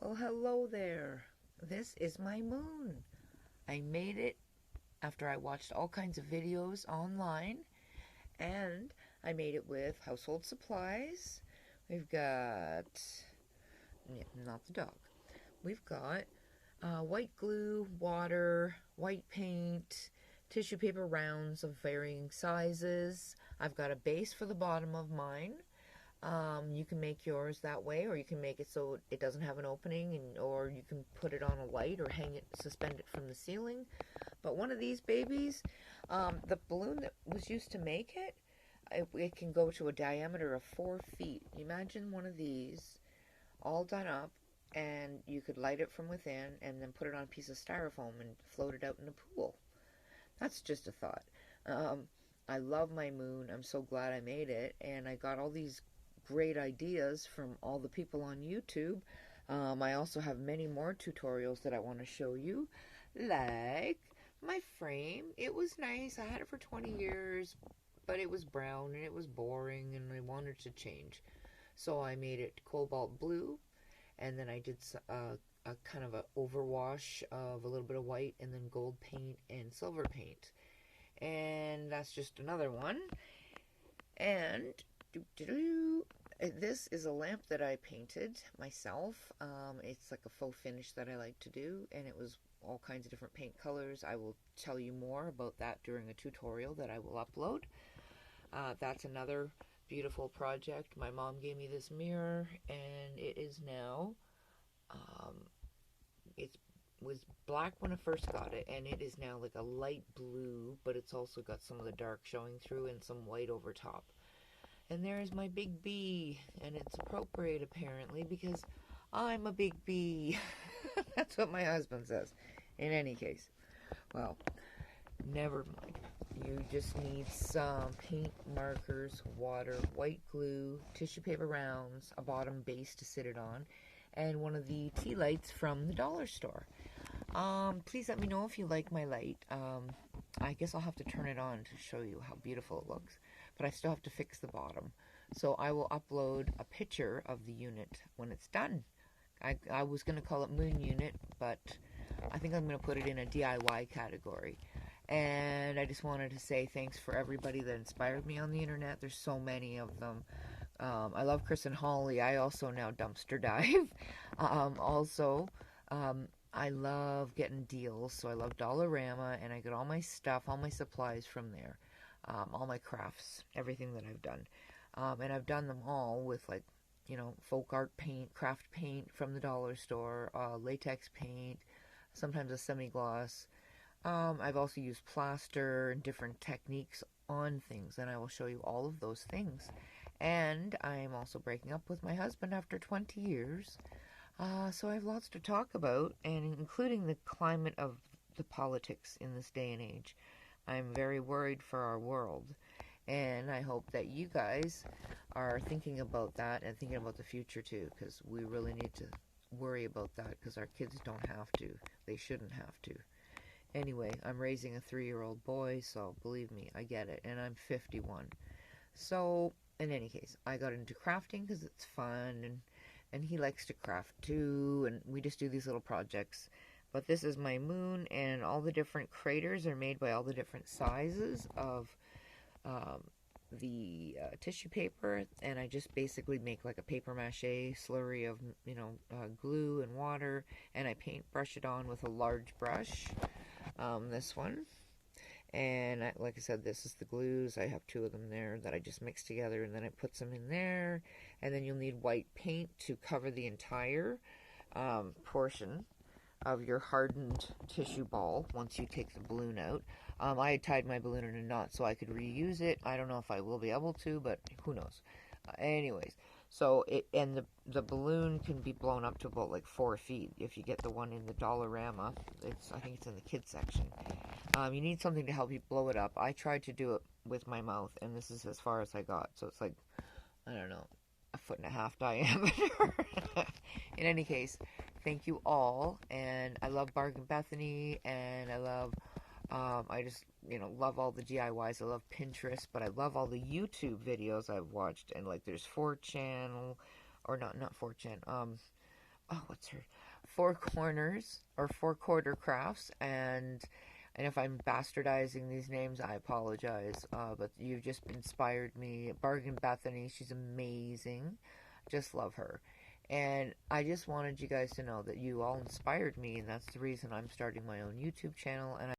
Well, hello there. This is my moon. I made it after I watched all kinds of videos online, and I made it with household supplies. We've got, yeah, not the dog. We've got white glue, water, white paint, tissue paper rounds of varying sizes. I've got a base for the bottom of mine. You can make yours that way, or you can make it so it doesn't have an opening, or you can put it on a light or hang it, suspend it from the ceiling. But one of these babies, the balloon that was used to make it can go to a diameter of 4 feet. Imagine one of these all done up, and you could light it from within and then put it on a piece of styrofoam and float it out in a pool. That's just a thought. Um, I love my moon. I'm so glad I made it, and I got all these great ideas from all the people on YouTube. I also have many more tutorials that I want to show you, like my frame. It was nice. I had it for 20 years, but it was brown and it was boring, and I wanted to change. So I made it cobalt blue, and then I did a kind of an overwash of a little bit of white and then gold paint and silver paint. And that's just another one. And this is a lamp that I painted myself. It's like a faux finish that I like to do, and it was all kinds of different paint colors. I will tell you more about that during a tutorial that I will upload. That's another beautiful project. My mom gave me this mirror, and it is now, it was black when I first got it, and it is now like a light blue, but it's also got some of the dark showing through and some white over top. And there's my big bee, and it's appropriate apparently because I'm a big bee. That's what my husband says. In any case, well, never mind. You just need some paint, markers, water, white glue, tissue paper rounds, a bottom base to sit it on, and one of the tea lights from the dollar store. Please let me know if you like my light. I guess I'll have to turn it on to show you how beautiful it looks, but I still have to fix the bottom. So I will upload a picture of the unit when it's done. I was going to call it Moon Unit, but I think I'm going to put it in a DIY category. And I just wanted to say thanks for everybody that inspired me on the internet. There's so many of them. I love Chris and Holly. I also now dumpster dive. Also, I love getting deals, so I love Dollarama, and I get all my stuff, all my supplies from there, all my crafts, everything that I've done. And I've done them all with, like, folk art paint, craft paint from the dollar store, latex paint, sometimes a semi-gloss. I've also used plaster and different techniques on things, and I will show you all of those things. And I'm also breaking up with my husband after 20 years. So I have lots to talk about, and including the climate of the politics in this day and age. I'm very worried for our world, and I hope that you guys are thinking about that and thinking about the future too, because we really need to worry about that, because our kids don't have to. They shouldn't have to. Anyway, I'm raising a 3-year-old boy, so believe me, I get it, and I'm 51. So, in any case, I got into crafting because it's fun, and he likes to craft too, and we just do these little projects. But this is my moon, and all the different craters are made by all the different sizes of the tissue paper, and I just basically make like a paper mache slurry of glue and water, and I brush it on with a large brush. This one, and like I said, this is the glues. I have 2 of them there that I just mix together, and then I put some in there, and then you'll need white paint to cover the entire portion of your hardened tissue ball once you take the balloon out. I had tied my balloon in a knot so I could reuse it. I don't know if I will be able to, but who knows. Anyways, so the balloon can be blown up to about like 4 feet if you get the one in the Dollarama. I think it's in the kids section. You need something to help you blow it up. I tried to do it with my mouth, and this is as far as I got. So it's like, I don't know, 1.5 feet diameter. In any case, thank you all, and I love Bargain Bethany, and I love, I just, love all the DIYs. I love Pinterest, but I love all the YouTube videos I've watched, and like there's 4chan, or not 4chan, oh, what's her, Four Corners or Four Quarter Crafts, and if I'm bastardizing these names, I apologize. But you've just inspired me. Bargain Bethany, she's amazing. Just love her. And I just wanted you guys to know that you all inspired me, and that's the reason I'm starting my own YouTube channel. And